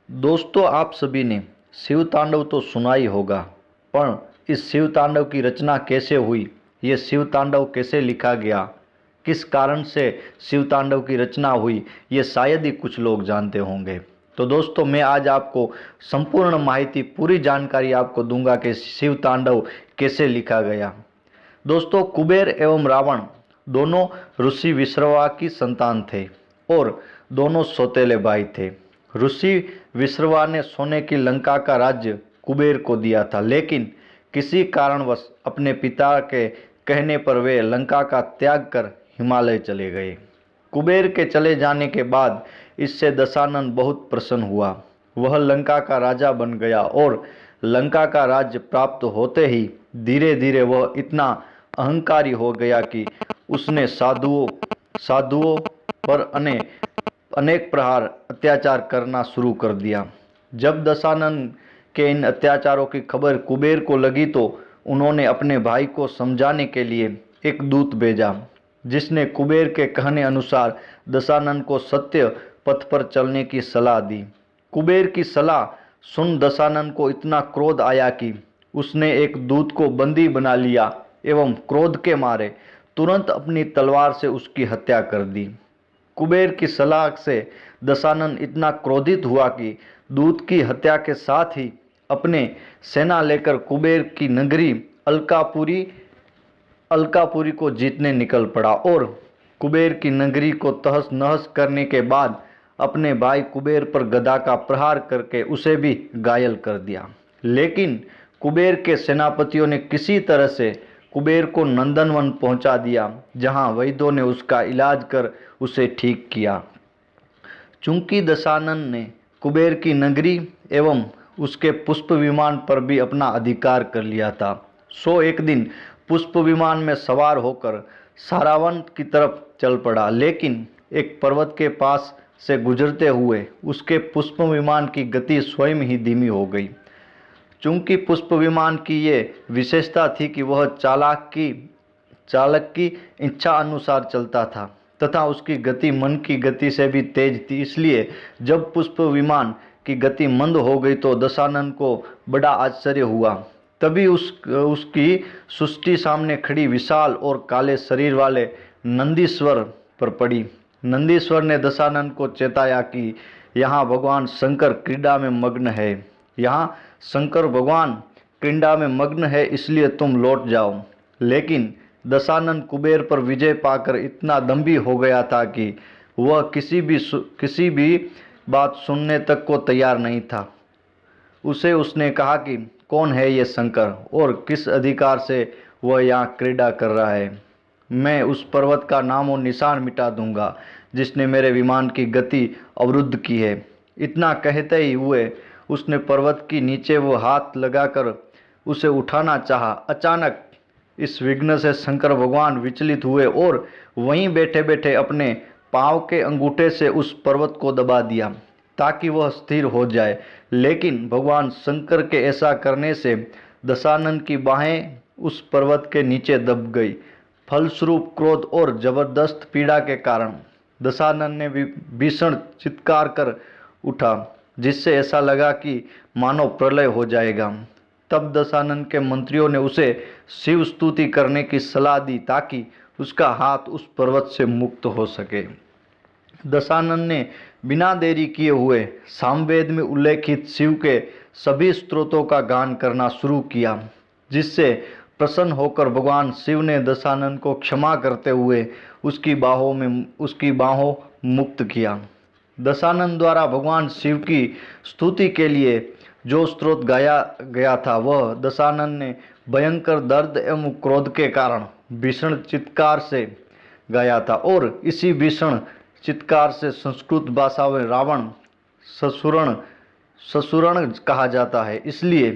दोस्तों, आप सभी ने शिव तांडव तो सुना ही होगा, पर इस शिव तांडव की रचना कैसे हुई, ये शिव तांडव कैसे लिखा गया, किस कारण से शिव तांडव की रचना हुई, ये शायद ही कुछ लोग जानते होंगे। तो दोस्तों, मैं आज आपको संपूर्ण माहिती, पूरी जानकारी आपको दूंगा कि शिव तांडव कैसे लिखा गया। दोस्तों, कुबेर एवं रावण दोनों ऋषि विश्रवा की संतान थे और दोनों सौतेले भाई थे। ऋषि विश्रवा ने सोने की लंका का राज्य कुबेर को दिया था, लेकिन किसी कारणवश अपने पिता के कहने पर वे लंका का त्याग कर हिमालय चले गए। कुबेर के चले जाने के बाद इससे दशानन बहुत प्रसन्न हुआ। वह लंका का राजा बन गया और लंका का राज्य प्राप्त होते ही धीरे धीरे वह इतना अहंकारी हो गया कि उसने साधुओं साधुओं पर अनेक प्रहार अत्याचार करना शुरू कर दिया। जब दशानन के इन अत्याचारों की खबर कुबेर को लगी तो उन्होंने अपने भाई को समझाने के लिए एक दूत भेजा, जिसने कुबेर के कहने अनुसार दशानन को सत्य पथ पर चलने की सलाह दी। कुबेर की सलाह सुन दशानन को इतना क्रोध आया कि उसने एक दूत को बंदी बना लिया एवं क्रोध के मारे तुरंत अपनी तलवार से उसकी हत्या कर दी। कुबेर की सलाह से दशानन इतना क्रोधित हुआ कि दूत की हत्या के साथ ही अपने सेना लेकर कुबेर की नगरी अलकापुरी को जीतने निकल पड़ा और कुबेर की नगरी को तहस नहस करने के बाद अपने भाई कुबेर पर गदा का प्रहार करके उसे भी घायल कर दिया। लेकिन कुबेर के सेनापतियों ने किसी तरह से कुबेर को नंदनवन पहुंचा दिया, जहां वैद्यों ने उसका इलाज कर उसे ठीक किया। चूंकि दशानन ने कुबेर की नगरी एवं उसके पुष्प विमान पर भी अपना अधिकार कर लिया था, सो एक दिन पुष्प विमान में सवार होकर सारावन की तरफ चल पड़ा। लेकिन एक पर्वत के पास से गुजरते हुए उसके पुष्प विमान की गति स्वयं ही धीमी हो गई। चूंकि पुष्प विमान की ये विशेषता थी कि वह चालक की इच्छा अनुसार चलता था तथा उसकी गति मन की गति से भी तेज थी, इसलिए जब पुष्प विमान की गति मंद हो गई तो दशानन को बड़ा आश्चर्य हुआ। तभी उसकी सृष्टि सामने खड़ी विशाल और काले शरीर वाले नंदीश्वर पर पड़ी। नंदीश्वर ने दशानन को चेताया कि यहाँ भगवान शंकर क्रीड़ा में मग्न है, यहाँ शंकर भगवान क्रीड़ा में मग्न है, इसलिए तुम लौट जाओ। लेकिन दशानन कुबेर पर विजय पाकर इतना दंभी हो गया था कि वह किसी भी बात सुनने तक को तैयार नहीं था। उसने कहा कि कौन है ये शंकर और किस अधिकार से वह यहाँ क्रीड़ा कर रहा है। मैं उस पर्वत का नाम और निशान मिटा दूंगा जिसने मेरे विमान की गति अवरुद्ध की है। इतना कहते ही हुए उसने पर्वत की नीचे वो हाथ लगाकर उसे उठाना चाहा। अचानक इस विघ्न से शंकर भगवान विचलित हुए और वहीं बैठे बैठे अपने पांव के अंगूठे से उस पर्वत को दबा दिया ताकि वह स्थिर हो जाए। लेकिन भगवान शंकर के ऐसा करने से दशानन की बाहें उस पर्वत के नीचे दब गई। फलस्वरूप क्रोध और जबरदस्त पीड़ा के कारण दशानन ने भीषण चित्कार कर उठा, जिससे ऐसा लगा कि मानो प्रलय हो जाएगा। तब दशानन के मंत्रियों ने उसे शिव स्तुति करने की सलाह दी ताकि उसका हाथ उस पर्वत से मुक्त हो सके। दशानन ने बिना देरी किए हुए सामवेद में उल्लेखित शिव के सभी स्तोत्रों का गान करना शुरू किया, जिससे प्रसन्न होकर भगवान शिव ने दशानन को क्षमा करते हुए उसकी बाहों मुक्त किया। दशानन द्वारा भगवान शिव की स्तुति के लिए जो स्तोत्र गाया गया था वह दशानन ने भयंकर दर्द एवं क्रोध के कारण भीषण चित्कार से गाया था और इसी भीषण चित्कार से संस्कृत भाषा में रावण ससुरण कहा जाता है। इसलिए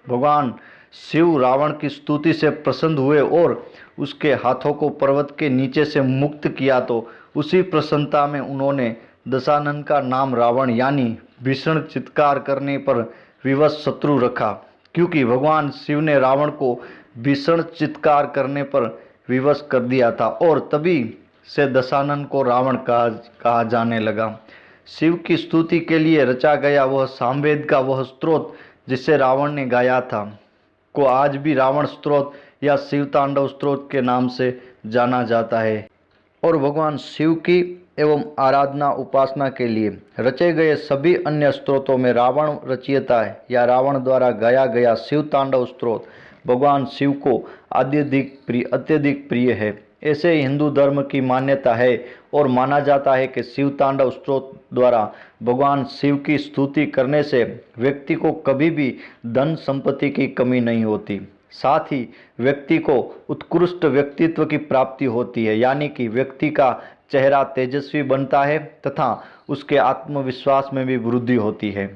भगवान शिव रावण की स्तुति से प्रसन्न हुए और उसके हाथों को पर्वत के नीचे से मुक्त किया, तो उसी प्रसन्नता में उन्होंने दशानन का नाम रावण यानी भीषण चित्कार करने पर विवश शत्रु रखा, क्योंकि भगवान शिव ने रावण को भीषण चित्कार करने पर विवश कर दिया था और तभी से दशानन को रावण कहा जाने लगा। शिव की स्तुति के लिए रचा गया वह सामवेद का वह स्तोत्र जिसे रावण ने गाया था को आज भी रावण स्तोत्र या शिव तांडव स्तोत्र के नाम से जाना जाता है। और भगवान शिव की एवं आराधना उपासना के लिए रचे गए सभी अन्य स्तोत्रों में रावण रचयिता या रावण द्वारा गाया गया शिव तांडव स्तोत्र भगवान शिव को अत्यधिक प्रिय है। ऐसे ही हिंदू धर्म की मान्यता है और माना जाता है कि शिव तांडव स्तोत्र द्वारा भगवान शिव की स्तुति करने से व्यक्ति को कभी भी धन संपत्ति की कमी नहीं होती। साथ ही व्यक्ति को उत्कृष्ट व्यक्तित्व की प्राप्ति होती है, यानी कि व्यक्ति का चेहरा तेजस्वी बनता है तथा उसके आत्मविश्वास में भी वृद्धि होती है।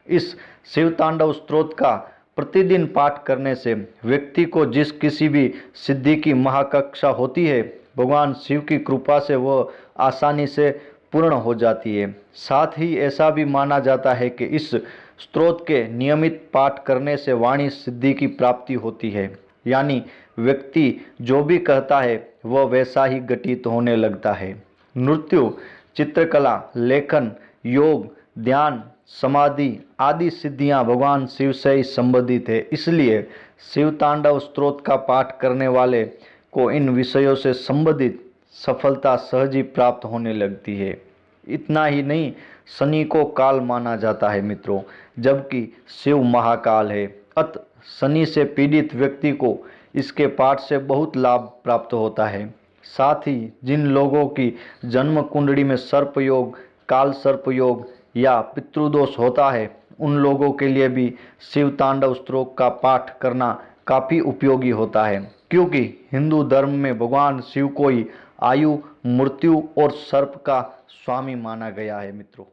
इस शिव तांडव स्तोत्र का प्रतिदिन पाठ करने से व्यक्ति को जिस किसी भी सिद्धि की महाकक्षा होती है भगवान शिव की कृपा से वह आसानी से पूर्ण हो जाती है। साथ ही ऐसा भी माना जाता है कि इस स्तोत्र के नियमित पाठ करने से वाणी सिद्धि की प्राप्ति होती है, यानी व्यक्ति जो भी कहता है वह वैसा ही घटित होने लगता है। नृत्य, चित्रकला, लेखन, योग, ध्यान, समाधि आदि सिद्धियां भगवान शिव से ही संबंधित है। इसलिए शिव तांडव स्तोत्र का पाठ करने वाले को इन विषयों से संबंधित सफलता सहज ही प्राप्त होने लगती है। इतना ही नहीं, शनि को काल माना जाता है मित्रों, जबकि शिव महाकाल है। अतः शनि से पीड़ित व्यक्ति को इसके पाठ से बहुत लाभ प्राप्त होता है। साथ ही जिन लोगों की जन्म कुंडली में सर्प योग, काल सर्प योग या पितृदोष होता है उन लोगों के लिए भी शिव तांडव स्तोत्र का पाठ करना काफ़ी उपयोगी होता है, क्योंकि हिंदू धर्म में भगवान शिव को ही आयु, मृत्यु और सर्प का स्वामी माना गया है मित्रों।